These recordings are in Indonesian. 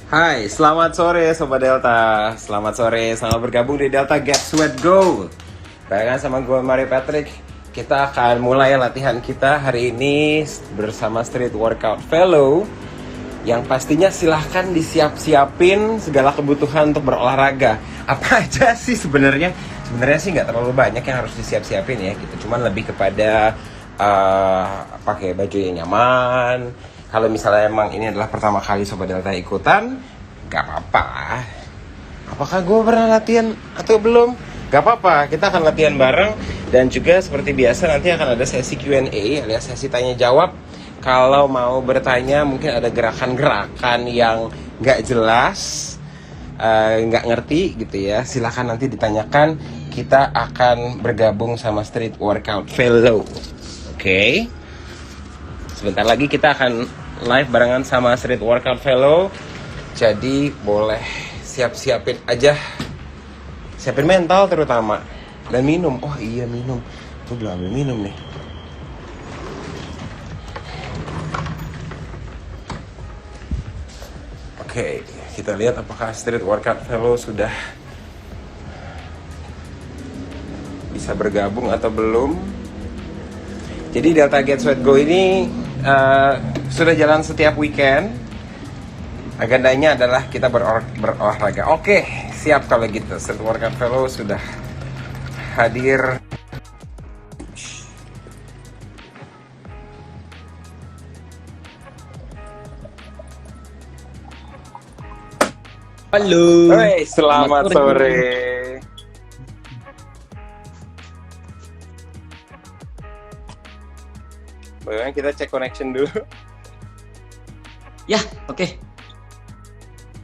Hai, selamat sore Sobat Delta. Selamat sore, selamat bergabung di Delta Get Sweat Go. Barengan sama gue Mario Patrick. Kita akan mulai latihan kita hari ini bersama Street Workout Fellow. Yang pastinya silahkan disiap-siapin segala kebutuhan untuk berolahraga. Apa aja sih sebenarnya? Sebenarnya sih nggak terlalu banyak yang harus disiap-siapin ya gitu. Cuman lebih kepada pakai baju yang nyaman. Kalau misalnya emang ini adalah pertama kali Sobat Delta ikutan, gak apa-apa. Apakah gue pernah latihan atau belum? Gak apa-apa, kita akan latihan bareng. Dan juga seperti biasa nanti akan ada sesi Q&A alias sesi tanya jawab. Kalau mau bertanya mungkin ada gerakan-gerakan yang gak jelas, gak ngerti gitu ya, silahkan nanti ditanyakan. Kita akan bergabung sama Street Workout Fellow. Oke. Sebentar lagi kita akan live barengan sama Street Workout Fellow. Jadi boleh siap-siapin aja. Siapin mental terutama. Dan minum. Oh iya minum. Gue belum ambil minum nih. Oke, kita lihat apakah Street Workout Fellow sudah bisa bergabung atau belum. Jadi Delta Get Sweat Go ini sudah jalan setiap weekend. Agendanya adalah kita berolahraga. Oke, siap kalau gitu. Street Workout Fellow sudah hadir. Halo. Hai, selamat sore. Bagaimana kita cek connection dulu? Ya, oke.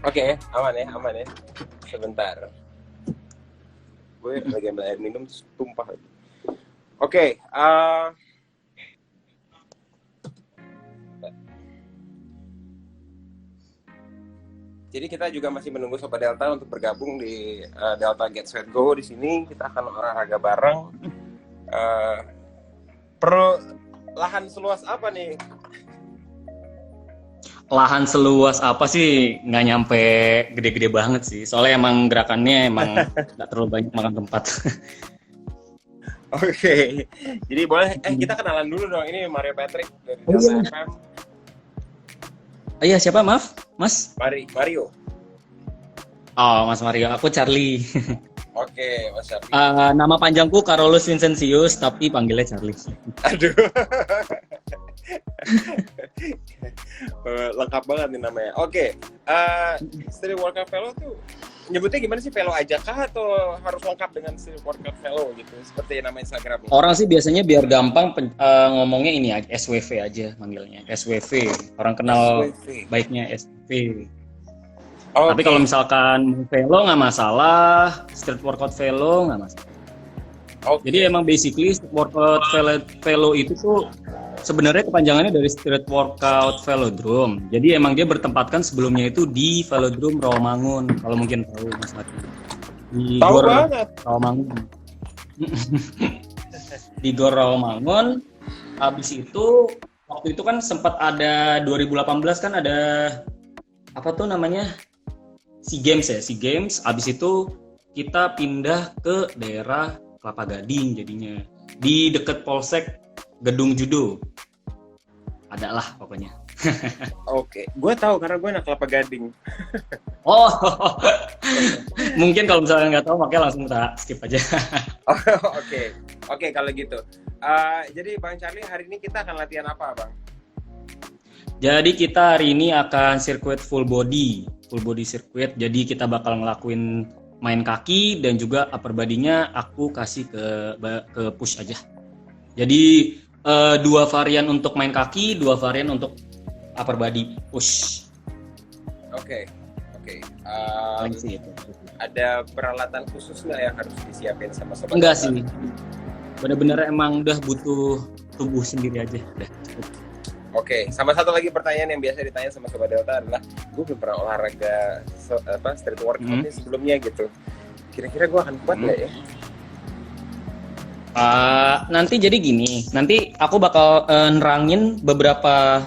Oke, aman ya. Sebentar. Gue lagi ambil air minum terus tumpah. Oke, jadi kita juga masih menunggu Sobat Delta untuk bergabung di Delta Get Sweat Go. Di sini kita akan olahraga bareng. Perlu lahan seluas apa nih? Lahan seluas apa sih? Nggak nyampe gede-gede banget sih. Soalnya emang gerakannya emang nggak terlalu banyak makan tempat. Oke. Jadi boleh kita kenalan dulu dong. Ini Mario Patrick dari Delta FM. Iya, siapa? Maaf, Mas? Mario. Oh, Mas Mario. Aku Charlie. Oke, Mas Charlie. Nama panjangku Carolus Vincentius, tapi panggilnya Charlie. Aduh. Lengkap banget nih namanya. Oke. Street Workout Fellow tuh nyebutnya gimana sih? Fellow aja kah atau harus lengkap dengan Street Workout Fellow gitu? Seperti nama Instagramnya. Orang sih biasanya biar gampang ngomongnya ini SWV aja manggilnya. SWV. Orang kenal SWV. baiknya SWV. Okay. Tapi kalau misalkan Velo nggak masalah, Street Workout Velo nggak masalah. Okay. Jadi emang basically Street Workout Velo itu tuh sebenarnya kepanjangannya dari Street Workout Velodrome. Jadi emang dia bertempatkan sebelumnya itu di Velodrome Rawamangun. Kalau mungkin tahu Mas Mati. Di Tahu Gor banget. Rawamangun. Di Gor Rawamangun. Habis itu waktu itu kan sempat ada 2018 kan ada apa tuh namanya? SEA Games. Abis itu kita pindah ke daerah Kelapa Gading jadinya. Di dekat Polsek Gedung Judo. Ada lah pokoknya. Oke. Gue tahu karena gue anak Kelapa Gading. Oh, mungkin kalau misalnya nggak tahu makanya langsung kita skip aja. Oke, kalau gitu. Jadi Bang Charlie, hari ini kita akan latihan apa, Bang? Jadi kita hari ini akan sirkuit full body circuit. Jadi kita bakal ngelakuin main kaki dan juga upper body-nya aku kasih ke push aja. Jadi 2 varian untuk main kaki, 2 varian untuk upper body push. Oke. Sih itu. Ada peralatan khusus nggak yang harus disiapin sama sobat? Enggak sih. Bener-bener emang udah butuh tubuh sendiri aja. Udah. Oke, sama satu lagi pertanyaan yang biasa ditanya sama Sobat Delta adalah, gue belum pernah olahraga street workout sebelumnya gitu. Kira-kira gue akan kuat nggak ya? Nanti jadi gini, nanti aku bakal nerangin beberapa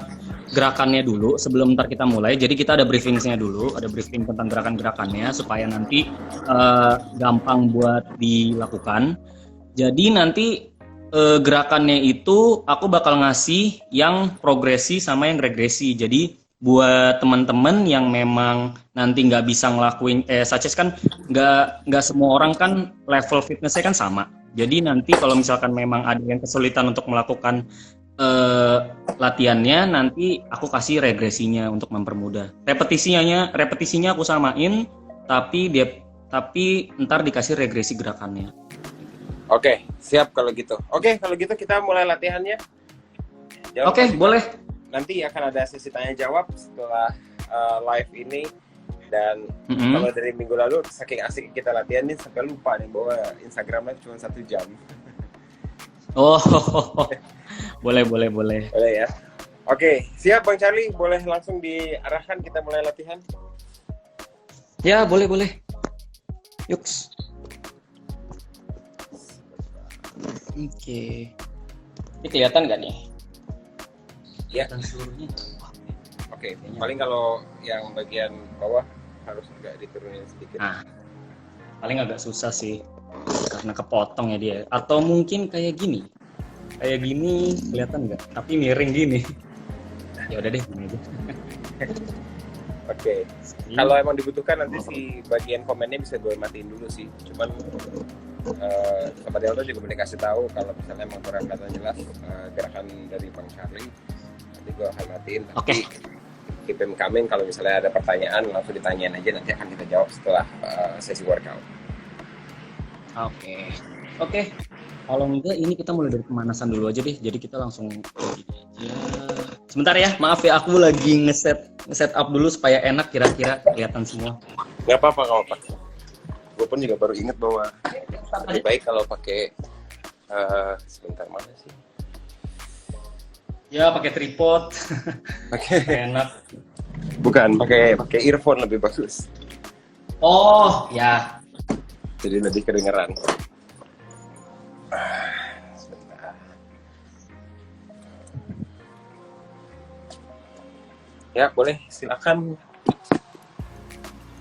gerakannya dulu sebelum ntar kita mulai. Jadi kita ada briefingnya dulu, ada briefing tentang gerakan-gerakannya supaya nanti gampang buat dilakukan. Jadi nanti gerakannya itu aku bakal ngasih yang progresi sama yang regresi. Jadi buat teman-teman yang memang nanti nggak bisa ngelakuin, such as kan nggak semua orang kan level fitnessnya kan sama. Jadi nanti kalau misalkan memang ada yang kesulitan untuk melakukan latihannya, nanti aku kasih regresinya untuk mempermudah. Repetisinya aku samain, tapi ntar dikasih regresi gerakannya. Oke, siap kalau gitu. Oke, kalau gitu kita mulai latihannya. Oke, boleh. Nanti akan ada sesi tanya jawab setelah live ini. Dan kalau dari minggu lalu saking asik kita latihan nih sampai lupa nih bahwa Instagram Live cuma 1 jam. Oh, boleh. Boleh ya. Oke, siap Bang Charlie. Boleh langsung diarahkan kita mulai latihan? Ya, boleh. Yuks. Oke. Ini kelihatan nggak nih? Ya. Seluruhnya. Oke, paling kalau yang bagian bawah harus agak diturunin sedikit. Nah, paling agak susah sih karena kepotong ya dia. Atau mungkin kayak gini. Kayak gini kelihatan nggak? Tapi miring gini. Ya udah deh, gini aja. Oke. Kalau emang dibutuhkan nanti si bagian komennya bisa gue matiin dulu sih. Cuman Sobat Delta juga boleh kasih tahu kalau misalnya emang kurang kelihatan jelas gerakan dari Bang Charlie. Nanti gue akan matiin. Tapi keep them coming. Kalau misalnya ada pertanyaan langsung ditanyain aja, nanti akan kita jawab setelah sesi workout. Oke. Kalau enggak ini kita mulai dari pemanasan dulu aja deh. Jadi kita langsung gini aja. Sebentar ya, maaf ya, aku lagi nge-set up dulu supaya enak, kira-kira kelihatan semua. Gak apa-apa. Gue pun juga baru inget bahwa lebih baik kalau pakai sebentar mana sih? Ya pakai tripod. Enak. Bukan, pakai earphone lebih bagus. Oh ya. Jadi lebih kedengeran. Sebentar. Ya boleh, silakan.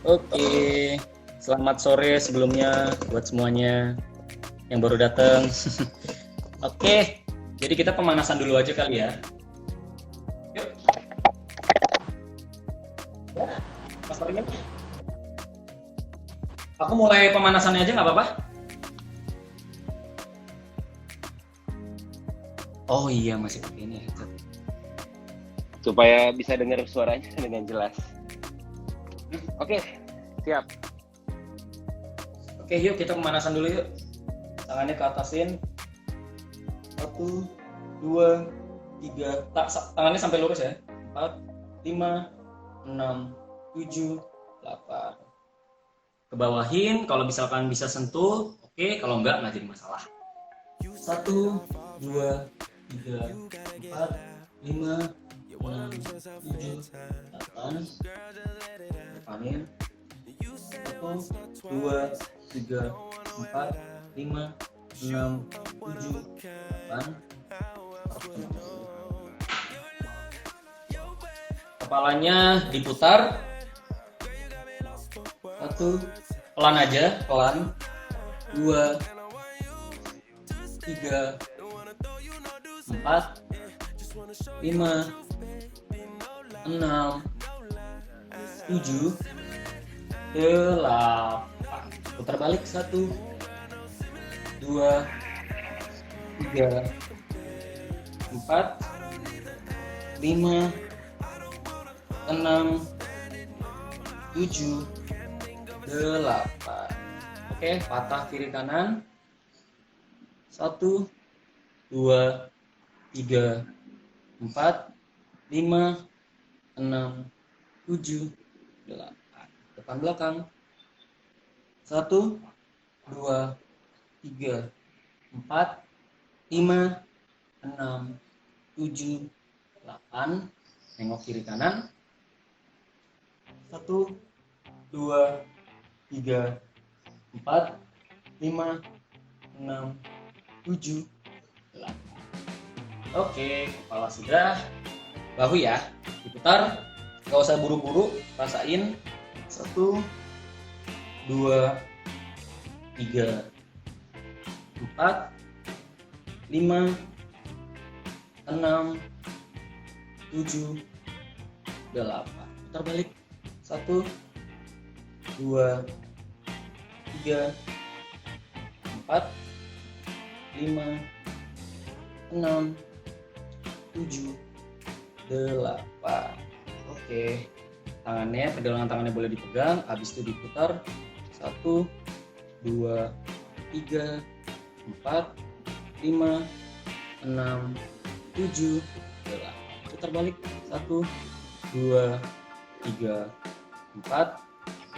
Oke. Selamat sore sebelumnya buat semuanya yang baru datang. Oke, jadi kita pemanasan dulu aja kali ya. Yuk. Mas Farin. Aku mulai pemanasannya aja nggak apa-apa? Oh iya, masih pakai ini headset. Supaya bisa dengar suaranya dengan jelas. Oke, siap. Oke, yuk kita pemanasan dulu yuk. Tangannya ke atasin. 1, 2, 3. Tangannya sampai lurus ya. 4, 5, 6, 7, 8. Kebawahin, kalau misalkan bisa sentuh, oke. Kalau enggak jadi masalah. 1, 2, 3, 4, 5, 6, 7, 8. Depanin. 1, 2, 3, 4, 5, 6, 7, 8. Kepalanya diputar. 1, pelan aja, pelan. 2, 3, 4, 5, 6, 7, 8. Putar balik. 1, 2, 3, 4, 5, 6, 7, 8. Oke, patah kiri kanan. 1, 2, 3, 4, 5, 6, 7, 8. Depan belakang. 1, 2, 3, 4, 5, 6, 7, 8. Nengok kiri kanan. 1, 2, 3, 4, 5, 6, 7, 8. Oke, kepala sudah. Bahu ya. Diputar, nggak usah buru-buru, rasain. 1, 2, 3, 4, 5, 6, 7, 8. Putar balik. 1, 2, 3, 4, 5, 6, 7, 8. Oke. Pergelangan tangannya boleh dipegang, habis itu diputar. 1, 2, 3, 4, 5, 6, 7, 8. Putar balik. 1, 2, 3, 4,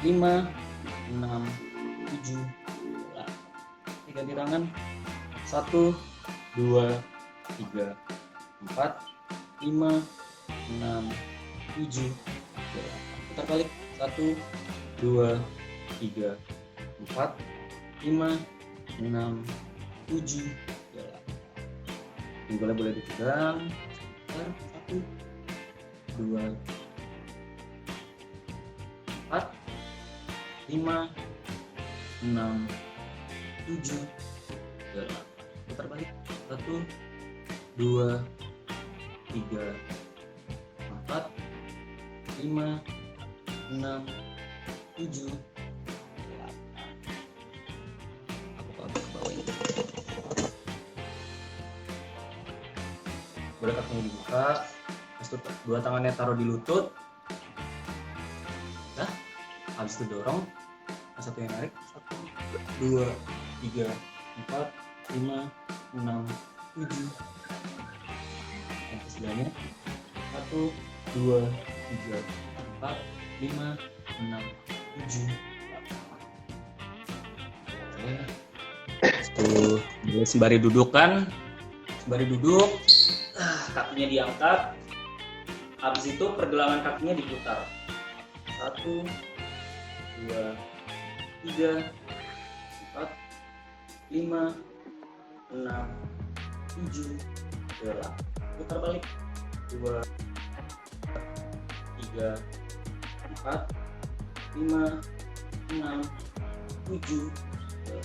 5, 6, 7, 8. Ganti tangan. 1, 2, 3, 4, 5, 6, 7, 8. Putar balik. 1, 2, 3, 4, 5, 6, 7, 8. Pinggulnya boleh dipegang. 1, 2, 4, 5, 6, 7, 8. Putar balik. 1, 2, 3, 4, 5, 6, 7, 8. Aku ke bawah ini. Boleh kakinya dibuka. Habis itu dua tangannya taruh di lutut. Nah, habis itu dorong. Satu yang narik. 1, 2, 3, 4, 5, 6, 7. Yang sebelahnya. 1, 2, 3, 4, 5, 6, 7. Oke. Sembari duduk kan. Sembari duduk. Kakinya diangkat. Habis itu pergelangan kakinya diputar. 1, 2, 3, 4, 5, 6, 7, 8. Putar balik. 2, 3, 4, 5, 6, 7, 8.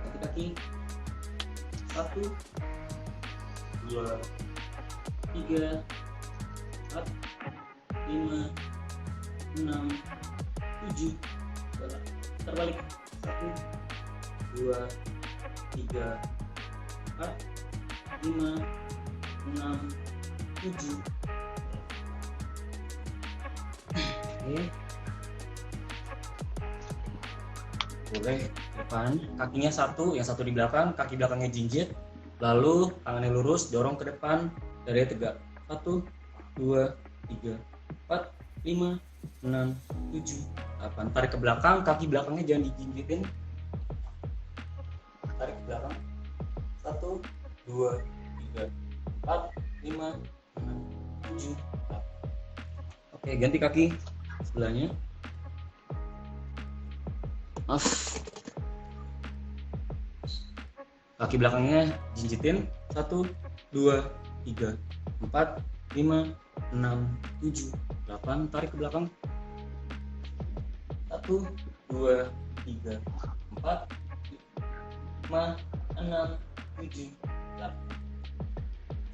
Kaki-kaki. 1, 2, 3, 4, 5, 6, 7, 8. Terbalik. 1, 2, 3, 4, 5, 6, 7. Oke. Boleh depan, kakinya satu, yang satu di belakang, kaki belakangnya jinjit. Lalu tangannya lurus, dorong ke depan, dadanya tegak. 1, 2, 3, 4, 5, 6, 7, 8. Tarik ke belakang, kaki belakangnya jangan dijinjitin. Tarik ke belakang. 1, 2, 3, 4, 5, 6, 7, 8. Oke, ganti kaki sebelahnya. Kaki belakangnya jinjitin. 1, 2, 3, 4, 5, 6, 7, 8. Tarik ke belakang. 1, 2, 3, 4, 5, 6, 7, 8.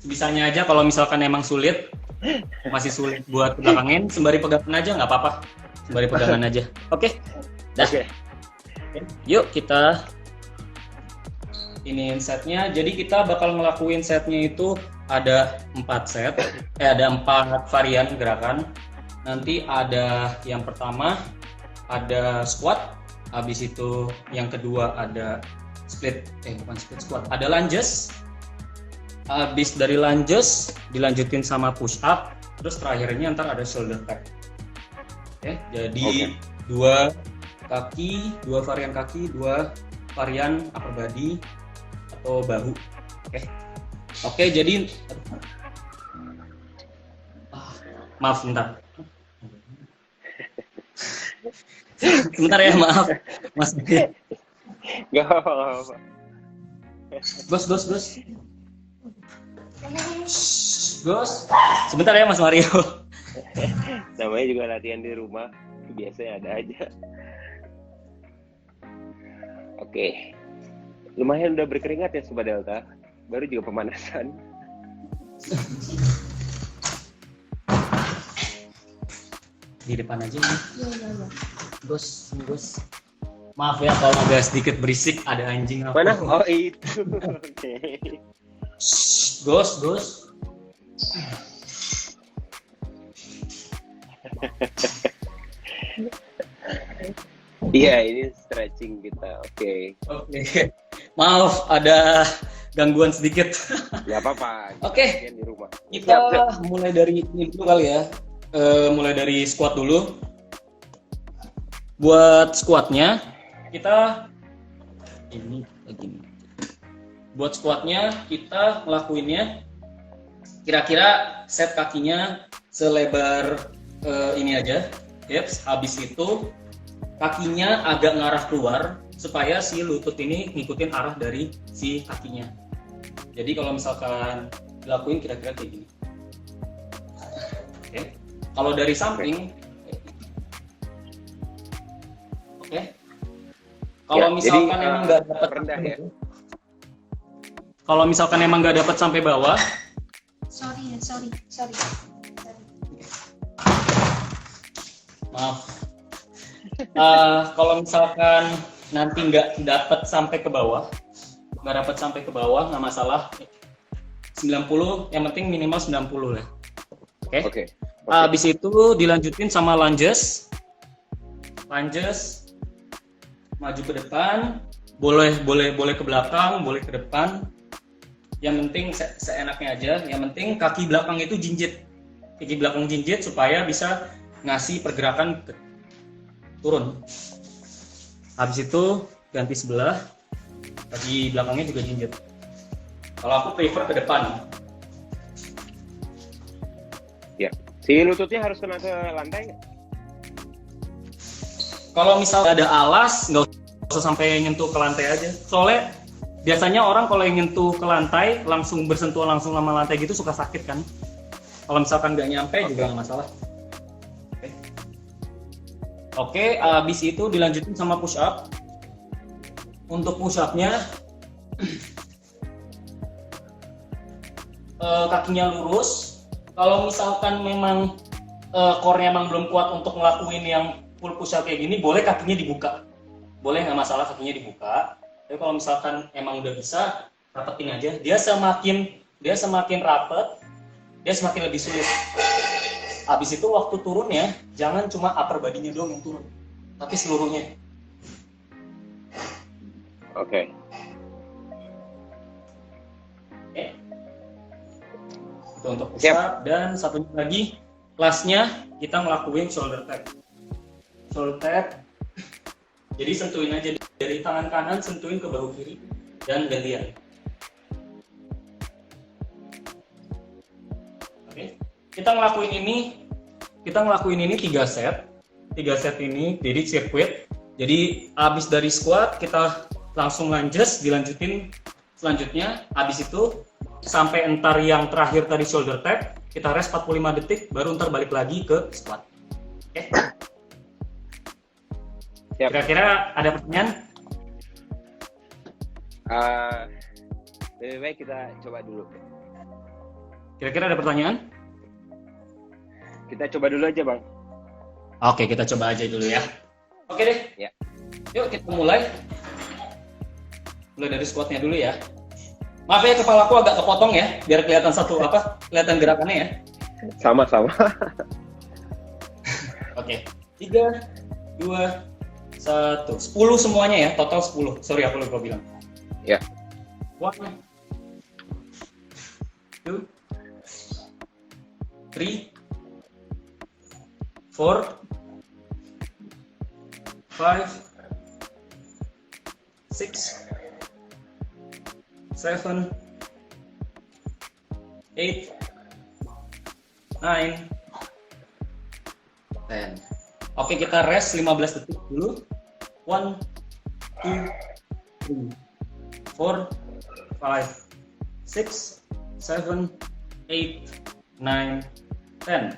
Sebisanya aja, kalau misalkan emang sulit, masih sulit buat belakangin, sembari pegangan aja nggak apa-apa. Sembari pegangan aja. Oke. Dah. Oke. Yuk kita iniin setnya. Jadi kita bakal ngelakuin setnya itu ada 4 set. Ada 4 varian gerakan. Nanti ada yang pertama ada squat. Habis itu yang kedua ada bukan split squat. Ada lunges. Habis dari lunges dilanjutin sama push up. Terus terakhirnya ntar ada shoulder tap. Oke, jadi dua varian kaki, 2 varian upper body atau bahu. Oke, jadi maaf bentar. Sebentar ya, maaf. Mas. Gak apa-apa. Bos. Gos. Sebentar ya Mas Mario. Namanya juga latihan di rumah, biasanya ada aja. Oke. Lumayan udah berkeringat ya Sobat Delta. Baru juga pemanasan. Di depan aja nih. Iya. Gos. Maaf ya kalau agak sedikit berisik, ada anjing apa. Mana? Oh itu. Oke. Shh, Gos. Iya, ini stretching kita. Oke. Maaf, ada gangguan sedikit. Gak apa-apa. Oke. Di rumah. Kita mulai dari ini dulu kali ya. Mulai dari squat dulu. Buat squatnya kita ini lagi. Buat squatnya kita ngelakuinnya kira-kira set kakinya selebar ini aja, hips. Habis itu kakinya agak ngarah keluar supaya si lutut ini ngikutin arah dari si kakinya. Jadi kalau misalkan dilakuin kira-kira kayak gini. Oke. Kalau dari samping, oke. Kalau misalkan jadi, emang nggak dapat rendah ya. Kalau misalkan emang nggak dapat sampai bawah, Sorry. maaf. Kalau misalkan nanti nggak dapat sampai ke bawah, nggak masalah. 90, yang penting minimal 90 lah. Oke. Habis itu dilanjutin sama lunges, maju ke depan, boleh ke belakang, boleh ke depan. Yang penting seenaknya aja. Yang penting kaki belakang itu jinjit, supaya bisa ngasih pergerakan turun. Habis itu ganti sebelah, kaki belakangnya juga jinjit. Kalau aku prefer ke depan. Ya. Si lututnya harus kena ke lantai nggak? Kalau misalnya ada alas, nggak usah sampai nyentuh ke lantai aja. Soalnya biasanya orang kalau yang nyentuh ke lantai, langsung bersentuhan langsung sama lantai gitu suka sakit kan. Kalau misalkan nggak nyampe juga nggak masalah. Oke, abis itu dilanjutin sama push up. Untuk push up-nya kakinya lurus. Kalau misalkan memang core-nya emang belum kuat untuk ngelakuin yang full push up kayak gini, boleh kakinya dibuka. Boleh, nggak masalah kakinya dibuka. Tapi kalau misalkan emang udah bisa, rapetin aja. Dia semakin rapet, dia semakin lebih sulit. Habis itu waktu turunnya, jangan cuma upper body-nya doang yang turun, tapi seluruhnya. Oke. Itu untuk push up. Dan satunya lagi, kelasnya kita ngelakuin shoulder tap. Jadi sentuhin aja dari tangan kanan, sentuhin ke bahu kiri, dan gantian. Oke. Kita ngelakuin ini 3 set. 3 set ini jadi sirkuit. Jadi habis dari squat kita langsung lunges, dilanjutin selanjutnya. Habis itu sampai entar yang terakhir tadi shoulder tap, kita rest 45 detik baru entar balik lagi ke squat. Oke. Kira-kira ada pertanyaan? Lebih baik kita coba dulu. Kira-kira ada pertanyaan? Kita coba dulu aja, Bang. Oke, kita coba aja dulu ya. Oke deh. Ya. Yuk kita mulai. Mulai dari squatnya dulu ya. Maaf ya, kepalaku agak kepotong ya, biar kelihatan kelihatan gerakannya ya. Sama-sama. Oke. 3, 2, 1. 10 semuanya ya, total 10. Sorry, aku lupa bilang. Ya. 1, 2, 3, 4, 5, 6, 7, 8, 9, 10. Oke, kita rest 15 detik dulu. 1, 2, 3, 4, 5, 6, 7, 8, 9, 10,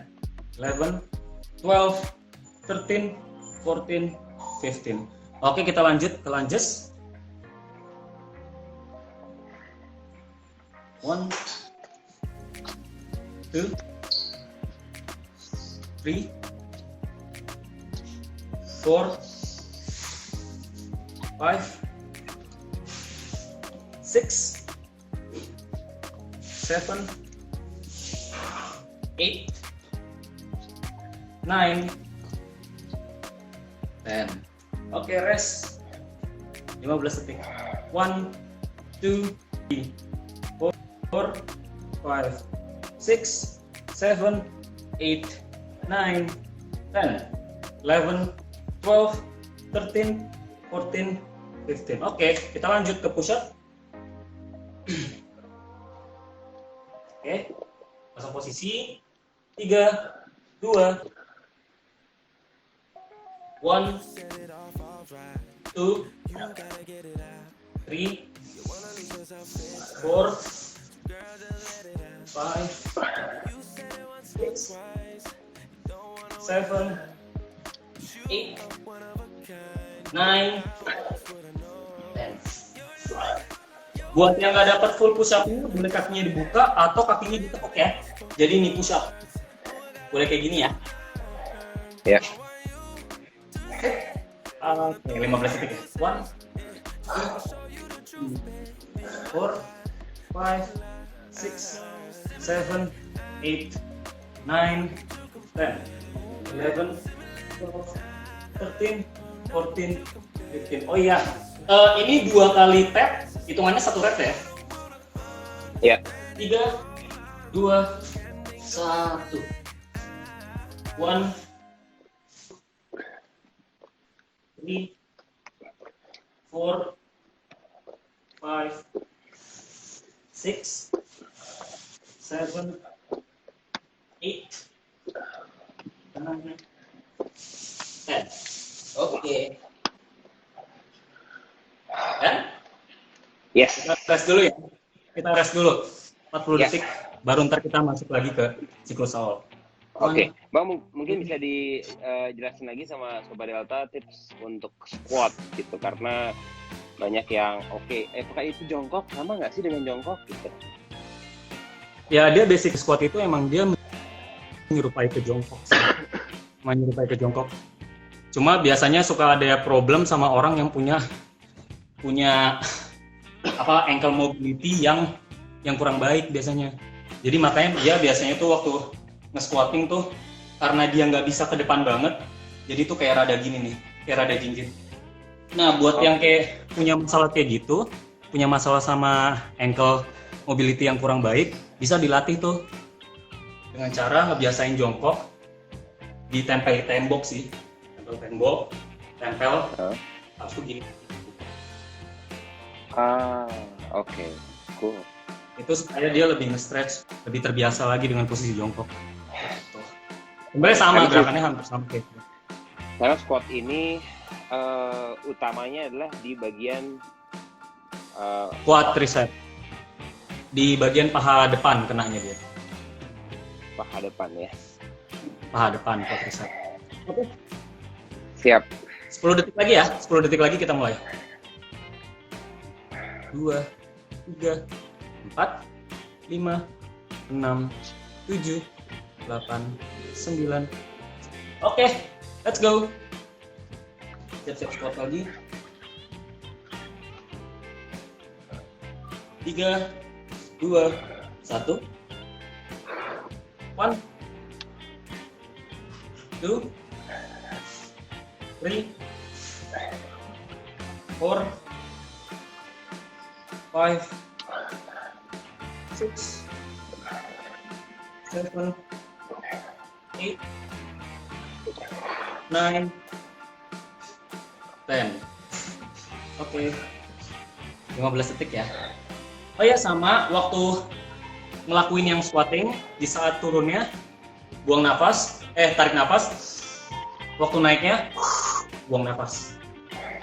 11, 12, 13, 14, 15. Oke, kita lanjut ke lunges. 1, 2, 3, 4, 5, 6, 7, 8, 9, 10. Oke, rest 15 detik. 1, 2, 3, 4, 5, 6, 7, 8, 9, 10, 11, 12, 13, 14, 15. Oke, kita lanjut ke push up. Oke, pasang posisi 3, 2, 1, 2, 3, 4, 5, 6, 7, 8, 9, 10. Buat yang nggak dapat full push up-nya, boleh kakinya dibuka atau kakinya ditekuk ya. Jadi ini push up. Boleh kayak gini ya. Ya. Oke, 15 detik ya. 1, 2, 3, 4, 5, 6, 7, 8, 9, 10, 11, 12, 13, 14, 15. Oh iya, ini 2 kali tap, hitungannya 1 rep ya? Ya. 3, 2, 1. 1, 3, 4, 5, 6, 7, 8, 9, 10. Oke. Kan? Yes. Kita rest dulu ya. Kita rest dulu. 40 Ya. detik. Baru ntar kita masuk lagi ke siklus awal. Oke, Bang, mungkin bisa dijelasin lagi sama Sobat Delta tips untuk squat gitu, karena banyak yang apakah itu jongkok, sama nggak sih dengan jongkok gitu? Ya, dia basic squat itu emang dia menyerupai ke jongkok sih. Menyerupai ke jongkok. Cuma biasanya suka ada problem sama orang yang punya ankle mobility yang kurang baik biasanya. Jadi makanya dia biasanya tuh waktu nge-squatting tuh karena dia nggak bisa ke depan banget, jadi tuh kayak rada gini nih, kayak rada jinjit. Nah, buat yang kayak punya masalah kayak gitu, punya masalah sama ankle mobility yang kurang baik, bisa dilatih tuh dengan cara ngebiasain jongkok, ditempel tembok sih, tempel tembok, habis itu gini. Oke, cool. Itu supaya dia lebih nge-stretch, lebih terbiasa lagi dengan posisi jongkok. Sebenarnya sama, gerakannya hampir sama kayak gitu. Karena squat ini utamanya adalah di bagian Quad tricep. Di bagian paha depan kenanya dia. paha depan ya. Paha depan, quad tricep. Oke. Siap. 10 detik lagi ya. 10 detik lagi kita mulai. 2, 3, 4, 5, 6, 7, 8, 9. Oke, let's go. Siap-siap squat lagi. 3, 2, 1. 1, 2, 3, 4, 5, 6, 7, 8, 9, 10. Oke. 15 detik ya. Oh ya, sama waktu ngelakuin yang squatting, di saat turunnya buang nafas, tarik nafas. Waktu naiknya buang nafas.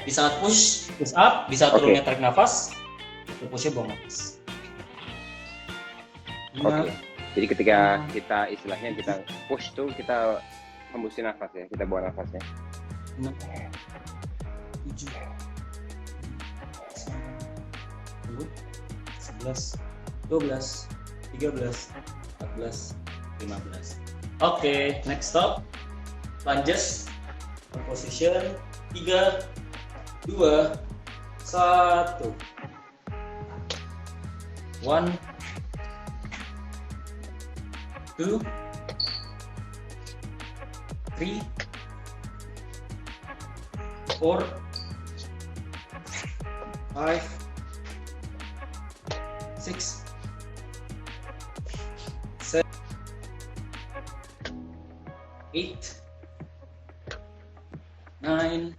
Di saat push up, di saat turunnya tarik nafas, pushnya buang nafas. 5, Jadi ketika kita istilahnya kita push tuh kita hembusin nafas ya, kita buang nafasnya. 6, 7, 10, 11, 12, 13, 14, 15. Oke, next stop. Lunges. Position 3, 2, 1. 1, 2, 3, 4, 5, 6, 7, 8, 9,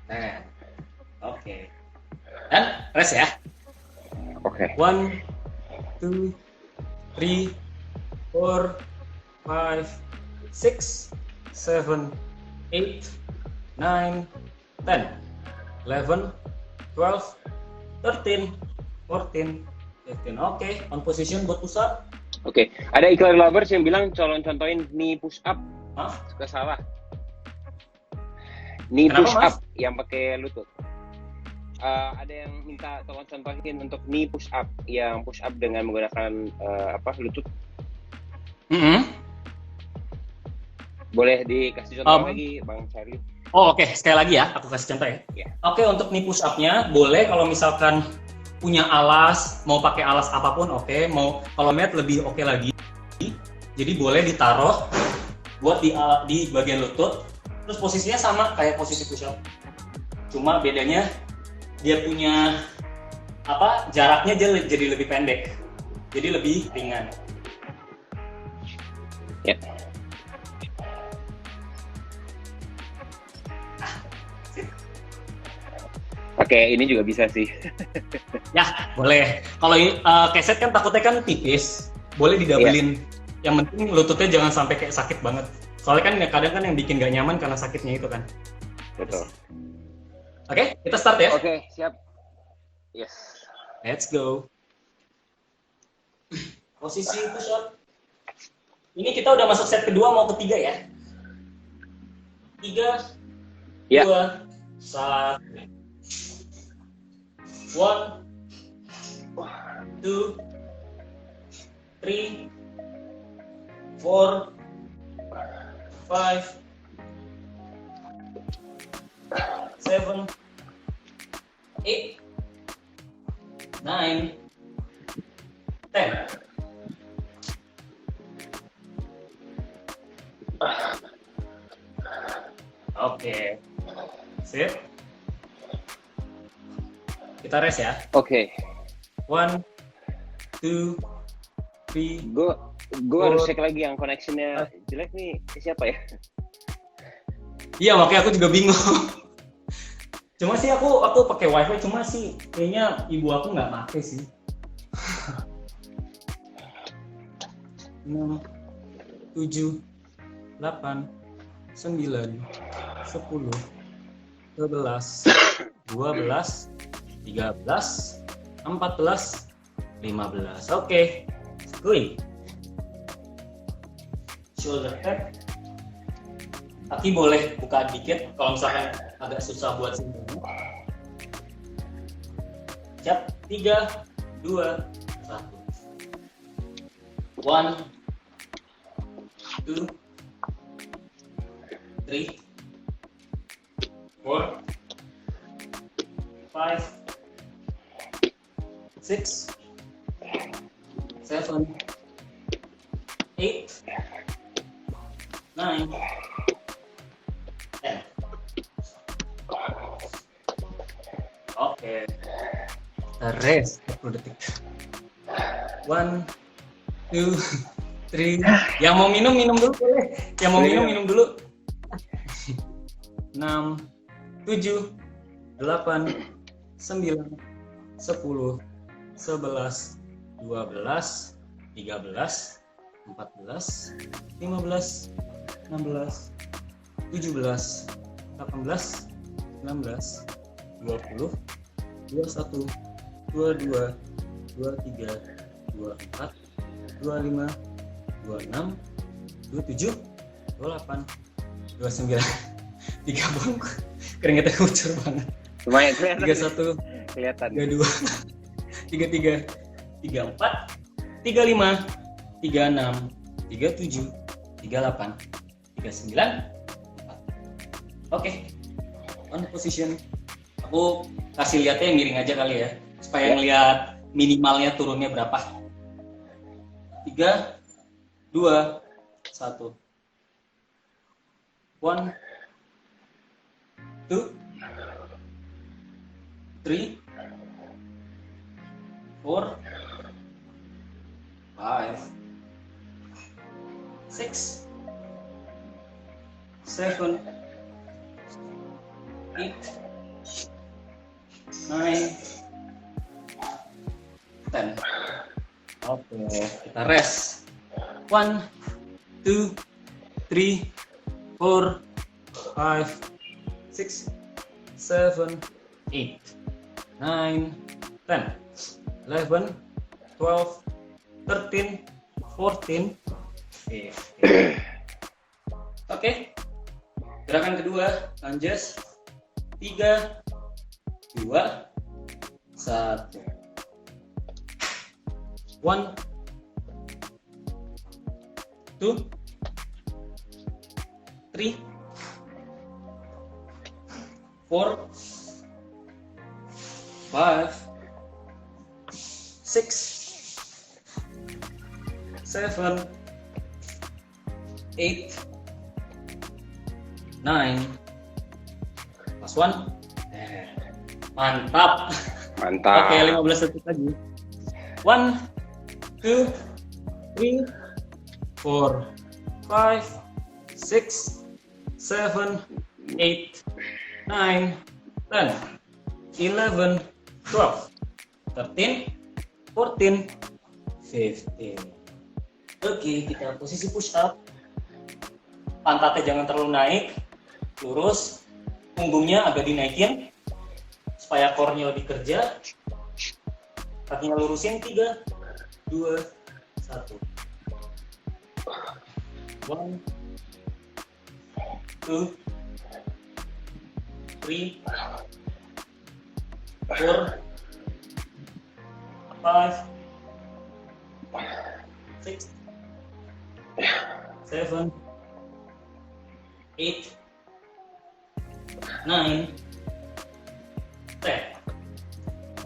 10. Oke. Dan rest ya. Oke. 1, 2, 3, 4, 5, 6, 7, 8, 9, 10, 11, 12, 13, 14, 15. Oke, on position buat push up. Oke. Ada iklan lovers yang bilang contohin knee push up. Hah? Suka salah. Knee Kenapa, push Mas? up yang pakai lutut. Ada yang minta tolong contohin untuk knee push up yang push up dengan menggunakan lutut. Boleh dikasih contoh lagi, Bang Charlie? Oh, oke. Sekali lagi ya, aku kasih contoh ya. Yeah. Oke, untuk knee push up-nya boleh kalau misalkan punya alas, mau pakai alas apapun oke, mau kalau mat lebih oke lagi. Jadi boleh ditaruh buat di bagian lutut. Terus posisinya sama kayak posisi push up. Cuma bedanya dia punya jaraknya jadi lebih pendek. Jadi lebih ringan. Ya. Oke, ini juga bisa sih. Ya, boleh. Kalau keset kan takutnya kan tipis, boleh didabelin. Yang penting lututnya jangan sampai kayak sakit banget. Soalnya kan kadang kan yang bikin gak nyaman karena sakitnya itu kan. Betul. Oke, kita start ya. Oke, siap. Yes. Let's go. Posisi push up. Ini kita udah masuk set kedua mau ketiga ya. 3, 2, 1. 1, 2, 3, 4, 5, 7, 8, 9, 10. Oke. Sip. Kita rest ya. Oke. 1, 2, 3. Gue harus cek lagi yang connectionnya jelek nih. Siapa ya? Iya, makanya aku juga bingung. Cuma sih aku pakai wifi, cuma sih kayaknya ibu aku nggak pakai sih. 6, 7, 8, 9, 10, 11, 12, 13, 14, 15. Oke. Going. Shoulder tap. Kaki boleh buka dikit kalau misalkan agak susah buat simpennya. Siap. 3, 2, 1. 1, 2, 3, 4, 5, 6, 7, 8, 9, 10. Oke. Rest 10 detik. 1, 2, 3. Yang mau minum dulu boleh. Yang mau minum dulu. 6, 7, 8, 9, 10, 11, 12, 13, 14, 15, 16, 17, 18, 19, 20, 21, 22, 23, 24, 25, 26, 27, 28, 29, 3 bang, keringetnya kucur banget. Lumayan kelihatan. 31, Kelihatan. 32, 33, 34, 35, 36, 37, 38, 39, 4. Oke. On position. Aku kasih lihatnya yang miring aja kali ya, supaya ngelihat minimalnya turunnya berapa. 3, 2, 1. 1, 2, 3, 4, 5, 6, 7, 8, 9, 10. Oke, kita rest. 1, 2, 3, 4, 5, 6, 7, 8, 9, 10, 11, 12, 13, 14, 15. Oke. Gerakan kedua, lunges. 3, 2, 1. 1, 2, 3, 4, 5, 6, 7, 8, 9, plus 1. Mantap. Mantap. Oke, 15 detik lagi. 1, 2, 3, 4, 5, 6, 7, 8, 9, 10, 11, 12, 13, 14, 15. Oke, kita posisi push up. Pantatnya jangan terlalu naik, lurus. Punggungnya agak dinaikin supaya core-nya lebih kerja. Kakinya lurusin. 3, 2, 1. 1, 2, 3, 4, 5, 6, 7, 8, 9, 10.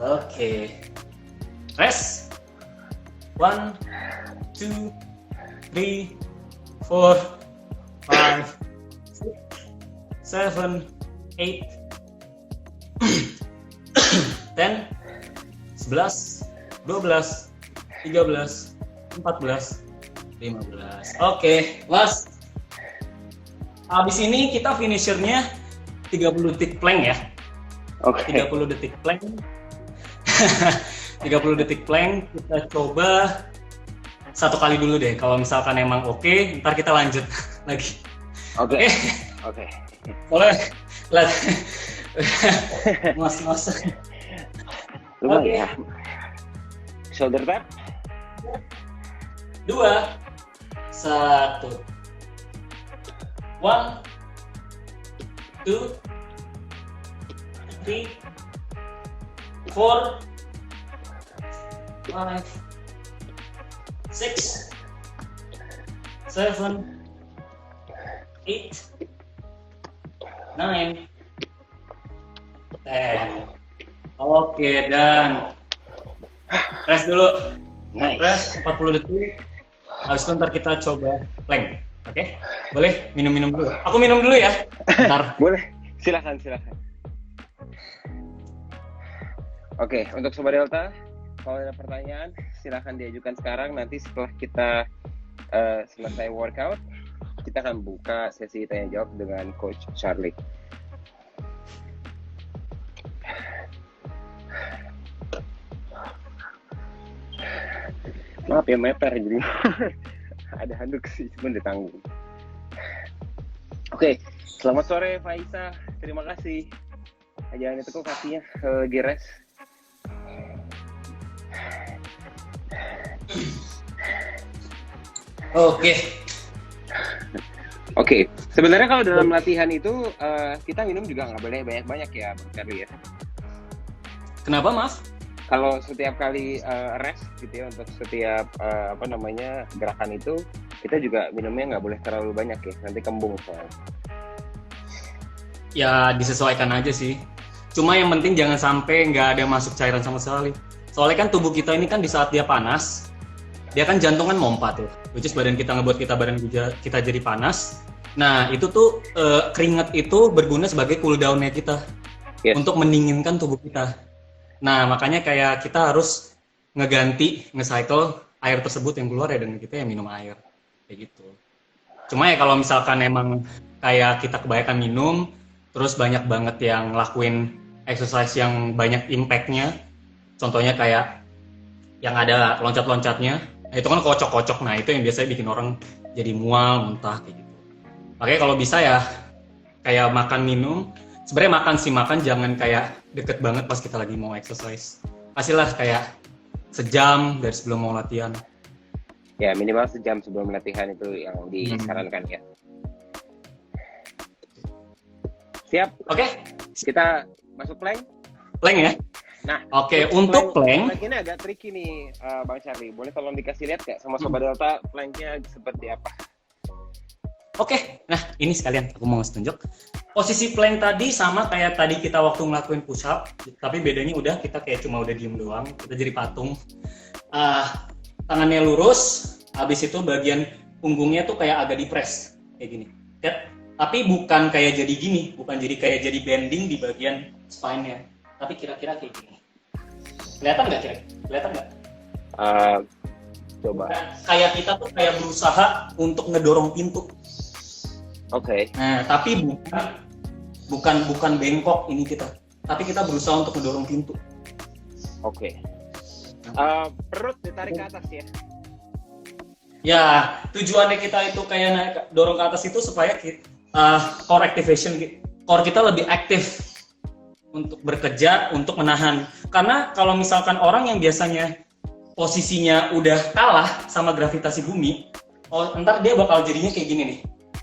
Oke. Rest. 1, 2, 3, 4, 5, 6, 7, 8, 10, 11, 12, 13, 14, 15. Oke, last. Habis ini kita finishernya 30 detik plank ya. Oke. 30 detik plank. 30 detik plank, kita coba 1 kali dulu deh. Kalau misalkan emang oke, ntar kita lanjut lagi. Oke. Oke. Boleh. Lihat. Mas. Lumayan ya. Shoulder tap. 2, 1. 1, 2, 3, 4, 5, 6, 7, 8, 9, 10. Oke, dan rest dulu. Nice. Rest 40 detik. Habis itu ntar kita coba plank. Oke? Boleh minum-minum dulu. Aku minum dulu ya. Ntar. Boleh. Silakan. Oke, untuk Sobat Delta, kalau ada pertanyaan, silakan diajukan sekarang. Nanti setelah kita selesai workout, kita akan buka sesi tanya jawab dengan Coach Charlie. Maaf ya, meper jadi ada handuk sih, cuma ditanggung. Oke, selamat sore Faisa, terima kasih. Jangan itu kok kakinya lagi rest. Oke. Oke, sebenarnya kalau dalam latihan itu kita minum juga nggak boleh banyak-banyak ya, Bang Charlie ya. Kenapa, Mas? Kalau setiap kali rest gitu ya untuk setiap gerakan itu kita juga minumnya nggak boleh terlalu banyak ya, nanti kembung soalnya. Ya disesuaikan aja sih. Cuma yang penting jangan sampai nggak ada masuk cairan sama sekali. Soalnya kan tubuh kita ini kan di saat dia panas, dia kan jantung kan mompa tuh, which is badan kita ngebuat badan kita jadi panas. Nah itu tuh keringat itu berguna sebagai cool down-nya kita untuk mendinginkan tubuh kita. Nah makanya kayak kita harus nge-cycle air tersebut yang keluar ya, dan kita yang minum air kayak gitu. Cuma ya kalau misalkan emang kayak kita kebanyakan minum, terus banyak banget yang lakuin exercise yang banyak impact-nya, contohnya kayak yang ada loncat-loncatnya, nah itu kan kocok-kocok, nah itu yang biasanya bikin orang jadi mual, muntah kayak gitu. Makanya kalau bisa ya kayak makan minum, sebenarnya makan jangan kayak deket banget pas kita lagi mau exercise. Kasihlah kayak sejam dari sebelum mau latihan. Ya minimal sejam sebelum latihan itu yang disarankan ya. Siap. Oke. Kita masuk plank. Plank ya. Nah, oke, untuk plank ini agak tricky nih, Bang Charlie. Boleh tolong dikasih lihat nggak sama Sobat Delta planknya seperti apa? Oke, nah ini sekalian aku mau tunjuk. Posisi plank tadi sama kayak tadi kita waktu ngelakuin push up, tapi bedanya udah kita kayak cuma udah diem doang, kita jadi patung. Tangannya lurus, habis itu bagian punggungnya tuh kayak agak dipres kayak gini. Tapi bukan kayak jadi gini, bukan jadi kayak jadi bending di bagian spine-nya, tapi kira-kira kayak gini. Kelihatan nggak kira? Kelihatan nggak? Coba. Kayak kita tuh kayak berusaha untuk ngedorong pintu. Oke. Nah, tapi bukan bengkok ini kita, tapi kita berusaha untuk mendorong pintu. Oke. Perut ditarik ke atas ya. Ya, tujuannya kita itu kayak naik dorong ke atas itu supaya core activation, core kita lebih aktif untuk bekerja, untuk menahan. Karena kalau misalkan orang yang biasanya posisinya udah kalah sama gravitasi bumi, ntar dia bakal jadinya kayak gini nih.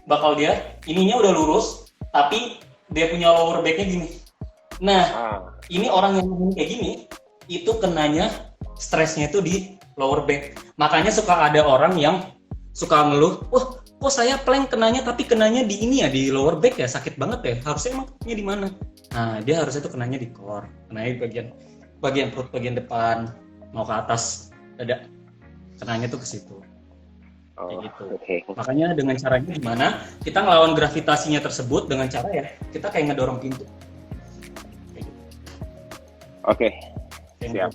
Bakal dia ininya udah lurus, tapi dia punya lower back-nya gini. Nah, ini orang yang kayak gini, itu kenanya stresnya itu di lower back. Makanya suka ada orang yang suka ngeluh, wah kok saya plank kenanya, tapi kenanya di ini ya, di lower back ya, sakit banget ya. Harusnya emang kenanya di mana? Nah, dia harusnya tuh kenanya di core, kenanya di bagian perut bagian depan, mau ke atas dada. Kenanya tuh ke situ. Kayak gitu. Okay. Makanya dengan caranya gimana? Kita ngelawan gravitasinya tersebut dengan cara ya kita kayak ngedorong pintu. Kayak gitu. Oke. Siap.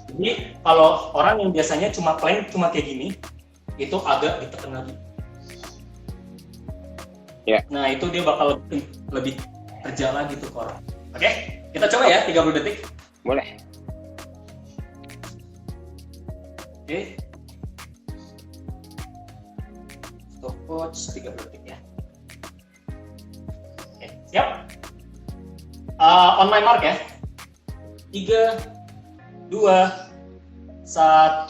Jadi kalau orang yang biasanya cuma plank cuma kayak gini, itu agak ditekan lagi. Ya. Nah itu dia bakal lebih kerja lagi tuh core. Oke, kita coba ya 30 detik. Boleh. Oke. Stopwatch 30 detik ya. Oke, siap? On my mark ya. 3, 2, 1.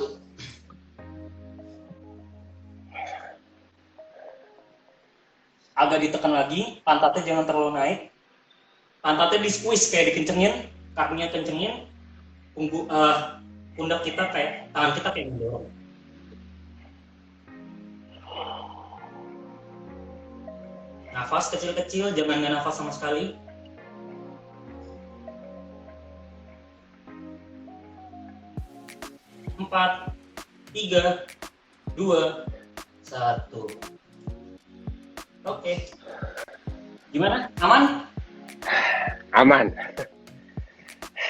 Agak ditekan lagi, pantatnya jangan terlalu naik. Pantatnya di squeeze kayak dikencengin, kakinya kencengin, pundak kita kayak, tangan kita kayak mendorong. Nafas kecil-kecil, jangan nggak nafas sama sekali. Empat, 3, 2, 1. Oke. Gimana? Aman? Aman.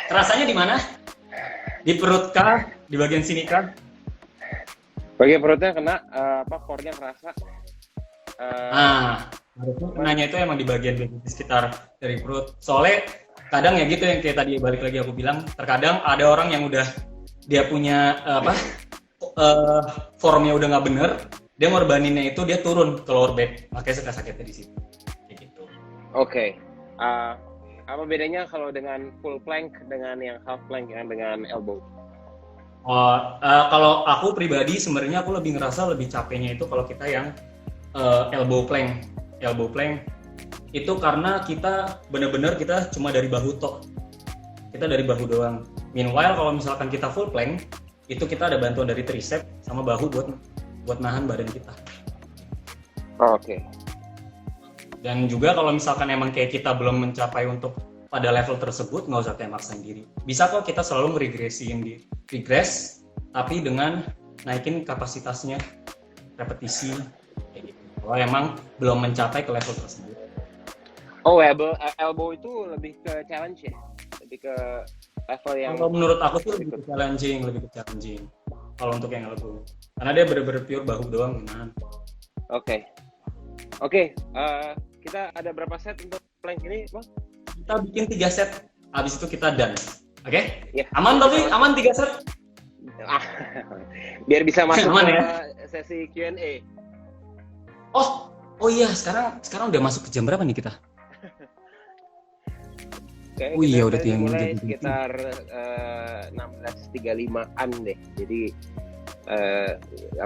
Rasanya di mana? Di perut kah? Di bagian sini kah? Bagian perutnya kena, core-nya kerasa. Harusnya kenanya itu emang di bagian sekitar dari perut. Soalnya kadang ya gitu yang kayak tadi balik lagi aku bilang, terkadang ada orang yang udah dia punya formnya udah nggak bener, dia ngorbaninnya itu dia turun ke lower back, makanya suka sakitnya di situ. Kayak gitu. Oke. Apa bedanya kalau dengan full plank dengan yang half plank yang dengan elbow? Kalau aku pribadi sebenarnya aku lebih ngerasa lebih capeknya itu kalau kita yang elbow plank. Elbow plank itu karena kita benar-benar kita cuma dari bahu tok. Kita dari bahu doang. Meanwhile kalau misalkan kita full plank, itu kita ada bantuan dari tricep sama bahu buat nahan badan kita. Oke. Dan juga kalau misalkan emang kayak kita belum mencapai untuk pada level tersebut, nggak usah kayak maksain diri. Bisa kok kita selalu meregresiin di regress, tapi dengan naikin kapasitasnya, repetisi, kayak gitu. Kalau emang belum mencapai ke level tersebut. Oh, elbow itu lebih ke challenge ya? Lebih ke level yang... Kalau menurut aku sih lebih ke challenging. Kalau untuk yang elbow. Karena dia bener-bener pure bahu doang, nah. Oke, kita ada berapa set untuk plank ini, Bang? Kita bikin 3 set, habis itu kita done. Oke? Ya. Aman tapi? Aman 3 set? Biar bisa masuk Aman, ke ya? sesi Q&A. Oh iya, sekarang udah masuk ke jam berapa nih kita? Kayaknya Oh iya, kita udah tadi yang mulai jam sekitar 16.35-an deh. Jadi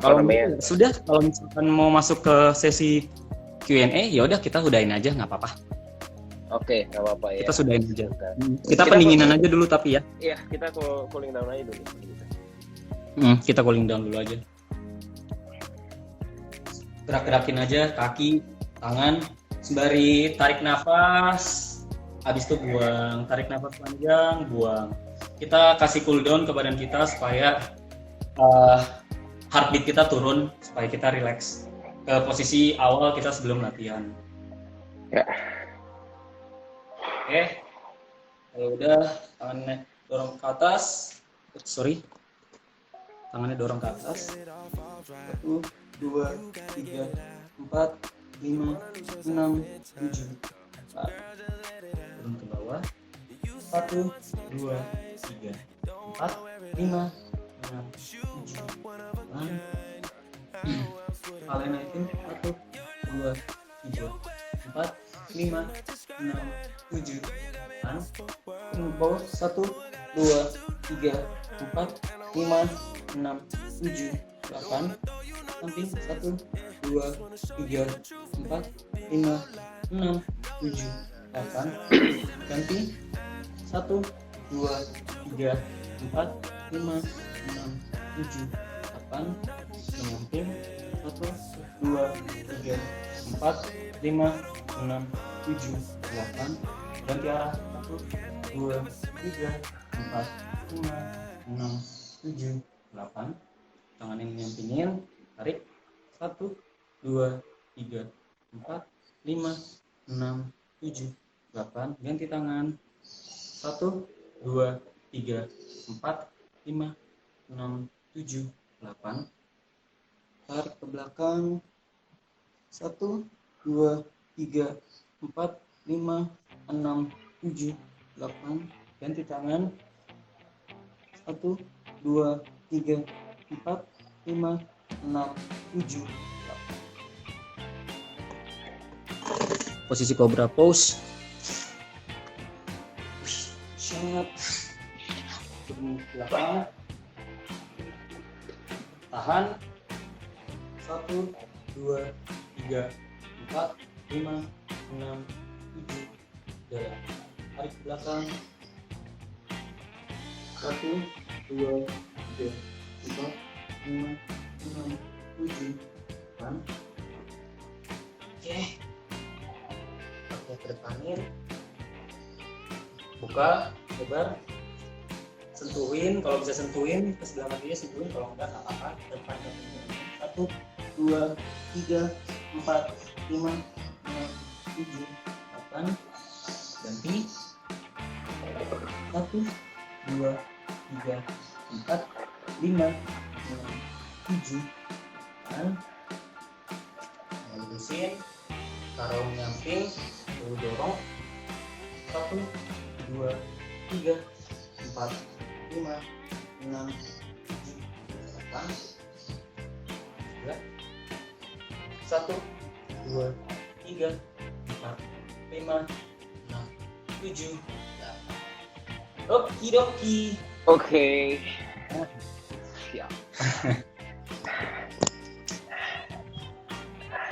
Kalau misalkan mau masuk ke sesi Q&A, ya udah kita udahin aja, nggak apa-apa. Oke, nggak apa-apa ya. Kita sudahin aja. Kita pendinginan aja dulu tapi ya. Iya, kita cooling down aja dulu. Kita cooling down dulu aja. Gerak-gerakin aja kaki, tangan, sembari tarik nafas. Habis itu buang, tarik nafas panjang, buang. Kita kasih cool down ke badan kita supaya heartbeat kita turun, supaya kita relax ke posisi awal kita sebelum latihan. Ya. Oke, kalau udah tangannya dorong ke atas, tangannya dorong ke atas. 1, 2, 3, 4, 5, 6, 7, 4. Turun ke bawah. 1, 2, 3, 4, 5, 6, 7, 8. Kalian naikin 1, 2, 3, 4, 5, 6, 7, 8. Turun ke bawah 1, 2, 3, 4, 5, 6, 7, 8. Samping 1, 2, 3, 4, 5, 6, 7, 8. Ganti 1, 2, 3, 4, 5, 6, 7, 8. Samping 1, 2, 3, 4, 5, 6, 7, 8. Ganti arah 1, 2, 3, 4, 5, 6, 7, 8. Tangan yang nyampingin, tarik 1, 2, 3, 4, 5, 6, 7, 8. Ganti tangan 1, 2, 3, 4, 5, 6, 7, 8. Tarik ke belakang 1, 2, 3, 4, 5, 6, 7, 8. Ganti tangan 1, 2, 3, 4, 5, 6, 7, 8. Posisi cobra pose. Sangat turun ke belakang. Tahan 1, 2, 3, 4, 5, 6, 7. Jalan. Tarik ke belakang. 1, 2, 3, 4, 5, 6, 7. Oke. Oke, kedepanin. Buka, lebar. Sentuhin, kalau bisa sentuhin ke sebelah kakinya sentuhin, kalau enggak tak apa-apa. Depan 1, 2, 3, 4, 5, 6, 7, 8. Ganti 1, 2, 3, 4, 5, 6, 7. Lurusin, taruh nyamping, lalu dorong 1, 2, 3, 4, 5, 6, 7, 8. 1, 2, 3, 4, 5, 6, 7, 8. Okidoki. Oke.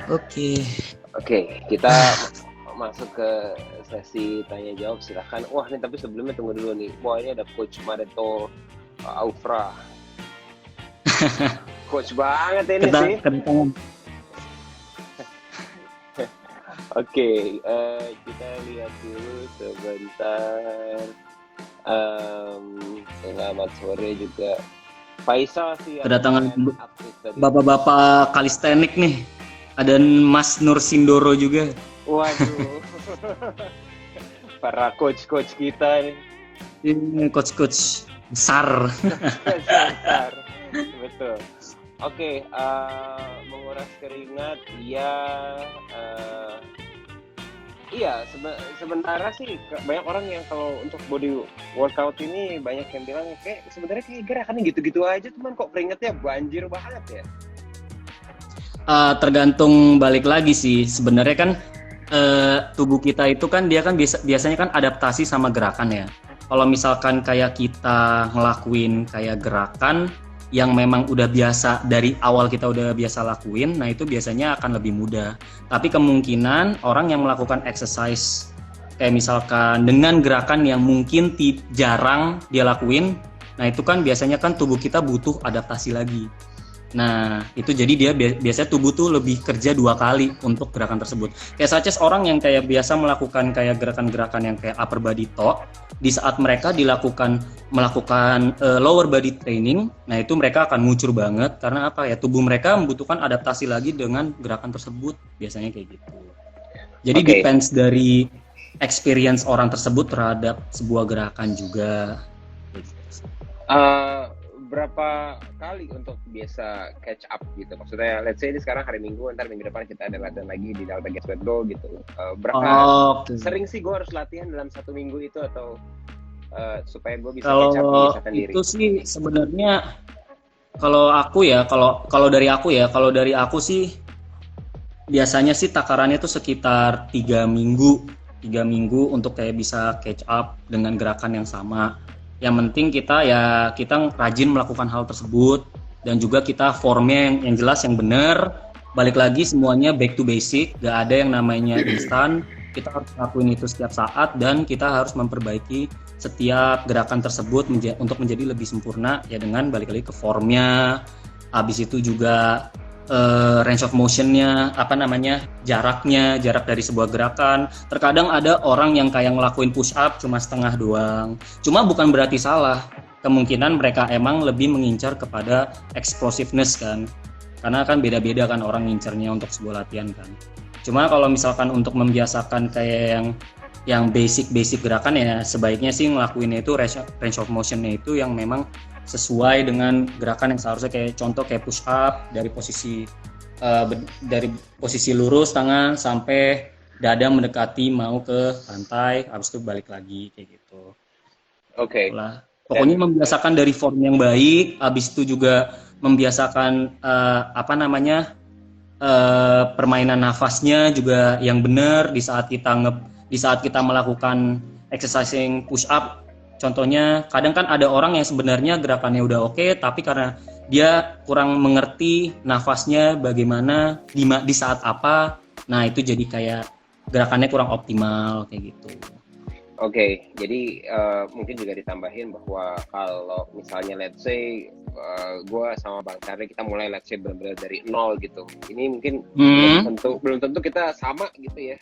Oke. Oke, kita masuk ke sesi tanya jawab, silahkan. Wah, ini tapi sebelumnya tunggu dulu nih. Wah, ini ada Coach Mareto Aufra. Coach banget ini sih. Kedatangan. Oke, kita lihat dulu sebentar. Selamat sore juga. Faisal sih yang Kedatangan aktif tadi. bapak-bapak kalistenik nih. Ada Mas Nur Sindoro juga. Waduh. Para coach-coach kita nih. Ini coach-coach besar. Besar. Betul. Oke, menguras keringat, iya, sementara sih banyak orang yang kalau untuk body workout ini banyak yang bilang kayak sebenarnya kayak gerakannya gitu-gitu aja, cuman kok keringatnya banjir banget ya. Tergantung, balik lagi sih sebenarnya kan tubuh kita itu kan dia kan biasanya kan adaptasi sama gerakan ya. Kalau misalkan kayak kita ngelakuin kayak gerakan yang memang udah biasa dari awal kita udah biasa lakuin, nah itu biasanya akan lebih mudah. Tapi kemungkinan orang yang melakukan exercise kayak misalkan dengan gerakan yang mungkin jarang dia lakuin, nah itu kan biasanya kan tubuh kita butuh adaptasi lagi. Nah itu jadi dia biasanya tubuh tuh lebih kerja 2 kali untuk gerakan tersebut. Kayak such as orang yang kayak biasa melakukan kayak gerakan-gerakan yang kayak upper body talk, di saat mereka melakukan lower body training, nah itu mereka akan ngucur banget karena apa ya, tubuh mereka membutuhkan adaptasi lagi dengan gerakan tersebut, biasanya kayak gitu. Jadi depends dari experience orang tersebut terhadap sebuah gerakan juga. Berapa kali untuk biasa catch up gitu? Maksudnya, let's say ini sekarang hari Minggu, ntar minggu depan kita ada latihan lagi di Delta Get Sweat Go gitu. Sering sih gue harus latihan dalam 1 minggu itu atau supaya gue bisa catch up menyisakan diri? Itu sih sebenarnya kalau dari aku sih biasanya sih takarannya tuh sekitar 3 minggu untuk kayak bisa catch up dengan gerakan yang sama. Yang penting kita rajin melakukan hal tersebut dan juga kita formnya yang jelas, yang benar. Balik lagi semuanya back to basic, gak ada yang namanya instan. Kita harus lakuin itu setiap saat dan kita harus memperbaiki setiap gerakan tersebut untuk menjadi lebih sempurna ya, dengan balik lagi ke formnya. Habis itu juga range of motionnya, jarak dari sebuah gerakan. Terkadang ada orang yang kayak ngelakuin push up cuma setengah doang, cuma bukan berarti salah, kemungkinan mereka emang lebih mengincar kepada explosiveness kan, karena kan beda-beda kan orang ngincernya untuk sebuah latihan kan. Cuma kalau misalkan untuk membiasakan kayak yang basic gerakan ya, sebaiknya sih ngelakuinnya itu range of motionnya itu yang memang sesuai dengan gerakan yang seharusnya, kayak contoh kayak push up dari posisi lurus tangan sampai dada mendekati mau ke lantai, habis itu balik lagi kayak gitu. Oke. Pokoknya membiasakan dari form yang baik, habis itu juga membiasakan permainan nafasnya juga yang benar di saat kita melakukan exercising push up. Contohnya, kadang kan ada orang yang sebenarnya gerakannya udah oke, tapi karena dia kurang mengerti nafasnya bagaimana di saat apa, nah itu jadi kayak gerakannya kurang optimal kayak gitu. Oke, jadi mungkin juga ditambahin bahwa kalau misalnya let's say gue sama Bang Charlie kita mulai let's say benar-benar dari 0 gitu, ini mungkin belum tentu kita sama gitu ya.